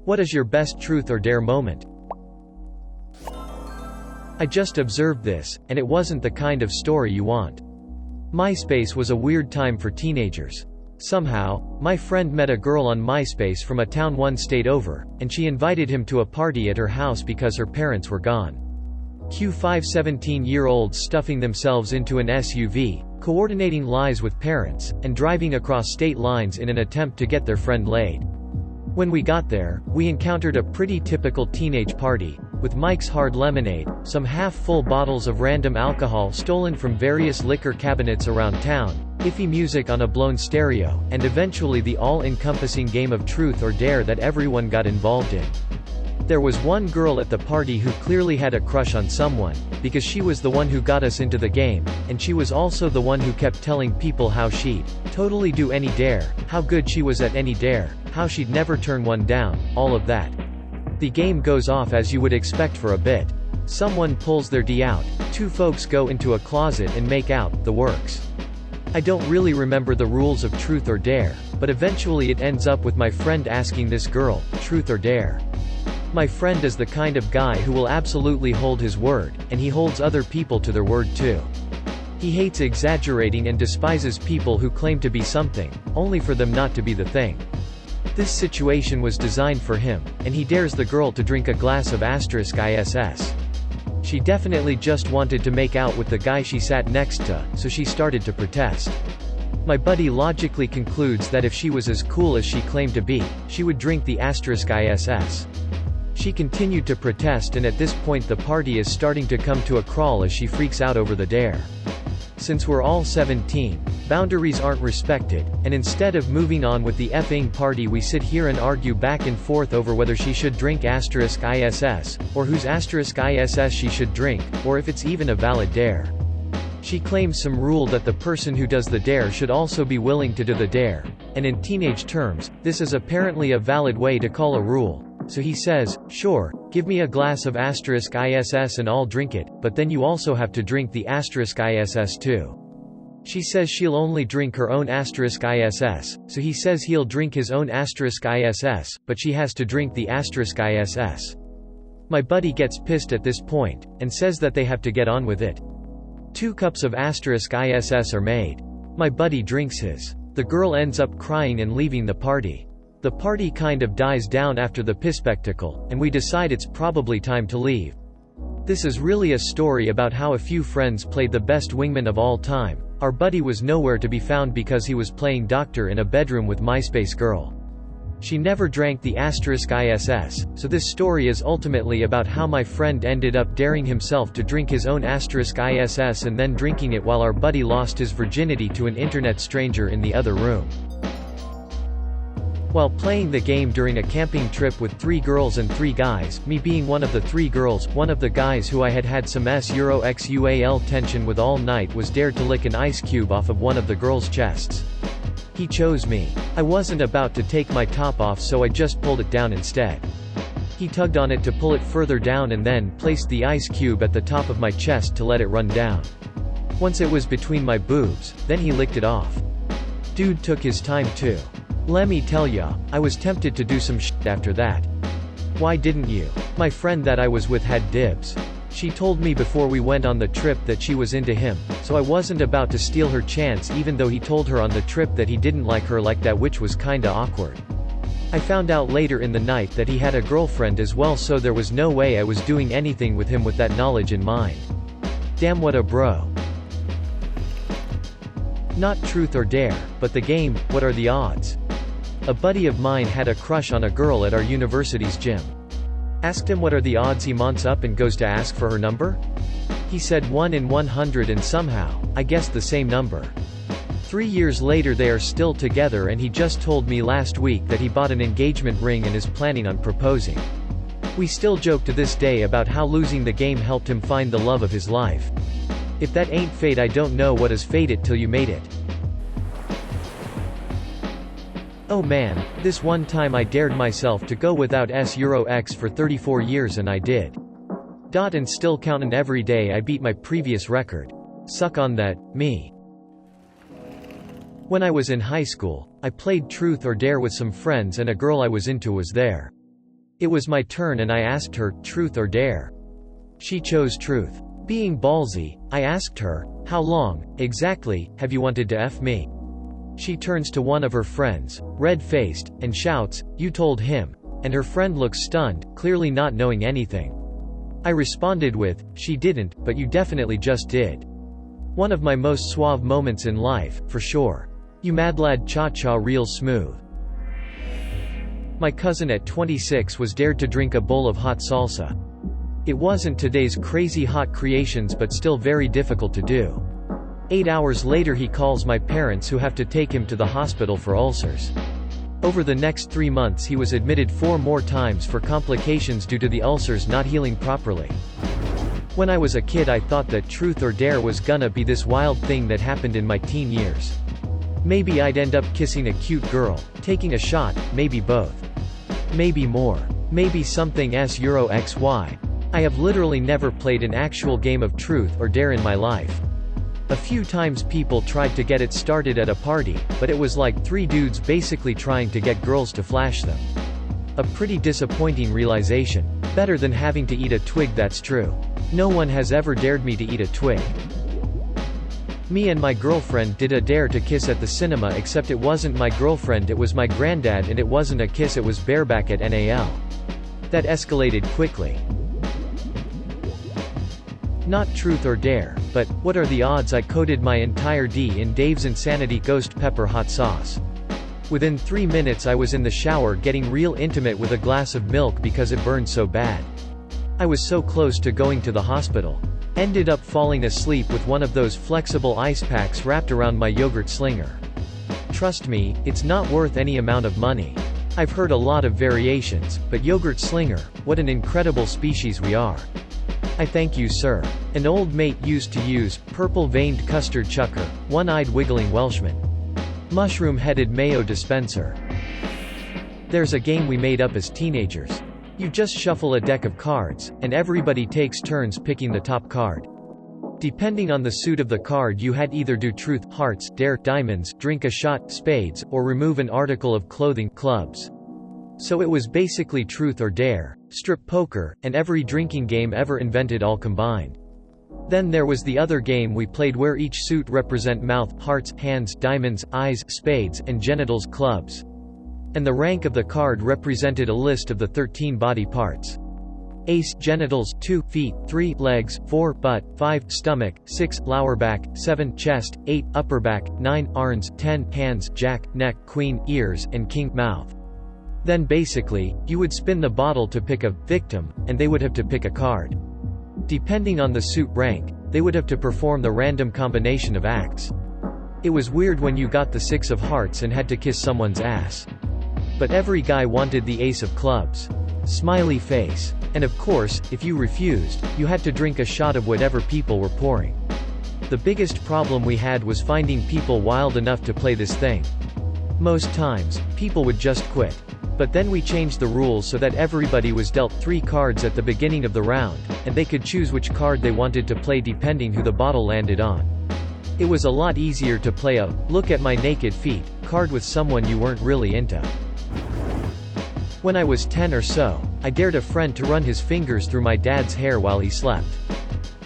What is your best truth or dare moment? I just observed this, and it wasn't the kind of story you want. MySpace was a weird time for teenagers. Somehow, my friend met a girl on MySpace from a town 1 state over, and she invited him to a party at her house because her parents were gone. Q5 17-year-olds stuffing themselves into an SUV, coordinating lies with parents, and driving across state lines in an attempt to get their friend laid. When we got there, we encountered a pretty typical teenage party, with Mike's Hard Lemonade, some half-full bottles of random alcohol stolen from various liquor cabinets around town, iffy music on a blown stereo, and eventually the all-encompassing game of truth or dare that everyone got involved in. There was one girl at the party who clearly had a crush on someone, because she was the one who got us into the game, and she was also the one who kept telling people how she'd totally do any dare, how good she was at any dare, how she'd never turn one down, all of that. The game goes off as you would expect for a bit. Someone pulls their D out, 2 folks go into a closet and make out, the works. I don't really remember the rules of truth or dare, but eventually it ends up with my friend asking this girl, truth or dare. My friend is the kind of guy who will absolutely hold his word, and he holds other people to their word too. He hates exaggerating and despises people who claim to be something, only for them not to be the thing. This situation was designed for him, and he dares the girl to drink a glass of *ISS. She definitely just wanted to make out with the guy she sat next to, so she started to protest. My buddy logically concludes that if she was as cool as she claimed to be, she would drink the *ISS. She continued to protest, and at this point the party is starting to come to a crawl as she freaks out over the dare. Since we're all 17, boundaries aren't respected, and instead of moving on with the effing party we sit here and argue back and forth over whether she should drink *ISS, or whose *ISS she should drink, or if it's even a valid dare. She claims some rule that the person who does the dare should also be willing to do the dare, and in teenage terms, this is apparently a valid way to call a rule. So he says, sure, give me a glass of *ISS and I'll drink it, but then you also have to drink the *ISS too. She says she'll only drink her own *ISS, so he says he'll drink his own *ISS, but she has to drink the *ISS. My buddy gets pissed at this point, and says that they have to get on with it. 2 cups of *ISS are made. My buddy drinks his. The girl ends up crying and leaving the party. The party kind of dies down after the piss spectacle, and we decide it's probably time to leave. This is really a story about how a few friends played the best wingman of all time. Our buddy was nowhere to be found because he was playing doctor in a bedroom with MySpace girl. She never drank the *ISS, so this story is ultimately about how my friend ended up daring himself to drink his own *ISS and then drinking it while our buddy lost his virginity to an internet stranger in the other room. While playing the game during a camping trip with 3 girls and 3 guys, me being one of the 3 girls, one of the guys who I had had some SUAL tension with all night was dared to lick an ice cube off of one of the girls' chests. He chose me. I wasn't about to take my top off, so I just pulled it down instead. He tugged on it to pull it further down and then placed the ice cube at the top of my chest to let it run down. Once it was between my boobs, then he licked it off. Dude took his time too. Let me tell ya, I was tempted to do some shit after that. Why didn't you? My friend that I was with had dibs. She told me before we went on the trip that she was into him, so I wasn't about to steal her chance even though he told her on the trip that he didn't like her like that, which was kinda awkward. I found out later in the night that he had a girlfriend as well, so there was no way I was doing anything with him with that knowledge in mind. Damn, what a bro. Not truth or dare, but the game, what are the odds? A buddy of mine had a crush on a girl at our university's gym. Asked him what are the odds, he months up and goes to ask for her number? He said 1 in 100, and somehow, I guessed the same number. 3 years later they are still together, and he just told me last week that he bought an engagement ring and is planning on proposing. We still joke to this day about how losing the game helped him find the love of his life. If that ain't fate, I don't know what is fate it till you made it. Oh man, this one time I dared myself to go without X for 34 years and I did. And still countin' every day I beat my previous record. Suck on that, me. When I was in high school, I played truth or dare with some friends and a girl I was into was there. It was my turn and I asked her, truth or dare? She chose truth. Being ballsy, I asked her, how long, exactly, have you wanted to F me? She turns to one of her friends, red-faced, and shouts, you told him. And her friend looks stunned, clearly not knowing anything. I responded with, she didn't, but you definitely just did. One of my most suave moments in life, for sure. You mad lad, cha-cha real smooth. My cousin at 26 was dared to drink a bowl of hot salsa. It wasn't today's crazy hot creations but still very difficult to do. 8 hours later he calls my parents who have to take him to the hospital for ulcers. Over the next 3 months he was admitted 4 more times for complications due to the ulcers not healing properly. When I was a kid I thought that truth or dare was gonna be this wild thing that happened in my teen years. Maybe I'd end up kissing a cute girl, taking a shot, maybe both. Maybe more. Maybe something s Euro XY. I have literally never played an actual game of truth or dare in my life. A few times people tried to get it started at a party, but it was like 3 dudes basically trying to get girls to flash them. A pretty disappointing realization. Better than having to eat a twig, that's true. No one has ever dared me to eat a twig. Me and my girlfriend did a dare to kiss at the cinema, except it wasn't my girlfriend, it was my granddad, and it wasn't a kiss, it was bareback at NAL. That escalated quickly. Not truth or dare, but, what are the odds I coated my entire D in Dave's Insanity Ghost Pepper hot sauce. Within 3 minutes I was in the shower getting real intimate with a glass of milk because it burned so bad. I was so close to going to the hospital. Ended up falling asleep with one of those flexible ice packs wrapped around my yogurt slinger. Trust me, it's not worth any amount of money. I've heard a lot of variations, but yogurt slinger, what an incredible species we are. I thank you, sir. An old mate used to use, purple-veined custard chucker, one-eyed wiggling Welshman. Mushroom-headed mayo dispenser. There's a game we made up as teenagers. You just shuffle a deck of cards, and everybody takes turns picking the top card. Depending on the suit of the card you had either do truth, hearts, dare, diamonds, drink a shot, spades, or remove an article of clothing, clubs. So it was basically truth or dare, strip poker, and every drinking game ever invented all combined. Then there was the other game we played where each suit represent mouth, hearts, hands, diamonds, eyes, spades, and genitals, clubs. And the rank of the card represented a list of the 13 body parts. Ace, genitals, 2, feet, 3, legs, 4, butt, 5, stomach, 6, lower back, 7, chest, 8, upper back, 9, arms, 10, hands, jack, neck, queen, ears, and king, mouth. Then basically, you would spin the bottle to pick a victim, and they would have to pick a card. Depending on the suit rank, they would have to perform the random combination of acts. It was weird when you got the 6 of hearts and had to kiss someone's ass. But every guy wanted the ace of clubs. Smiley face. And of course, if you refused, you had to drink a shot of whatever people were pouring. The biggest problem we had was finding people wild enough to play this thing. Most times, people would just quit. But then we changed the rules so that everybody was dealt 3 cards at the beginning of the round, and they could choose which card they wanted to play depending who the bottle landed on. It was a lot easier to play a "look at my naked feet" card with someone you weren't really into. When I was 10 or so, I dared a friend to run his fingers through my dad's hair while he slept.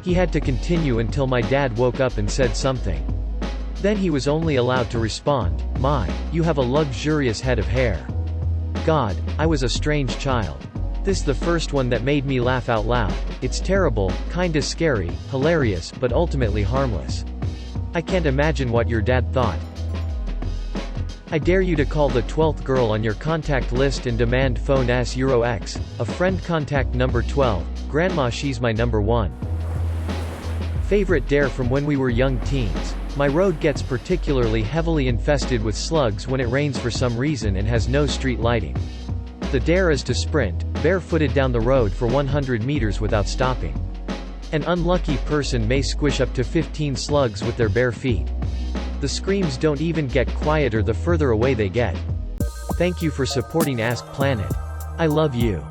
He had to continue until my dad woke up and said something. Then he was only allowed to respond, "My, you have a luxurious head of hair." God, I was a strange child. This the first one that made me laugh out loud. It's terrible, kinda scary, hilarious, but ultimately harmless. I can't imagine what your dad thought. I dare you to call the 12th girl on your contact list and demand phone s Euro X, a friend contact number 12, grandma she's my number 1. Favorite dare from when we were young teens. My road gets particularly heavily infested with slugs when it rains for some reason and has no street lighting. The dare is to sprint, barefooted down the road for 100 meters without stopping. An unlucky person may squish up to 15 slugs with their bare feet. The screams don't even get quieter the further away they get. Thank you for supporting Ask Planet. I love you.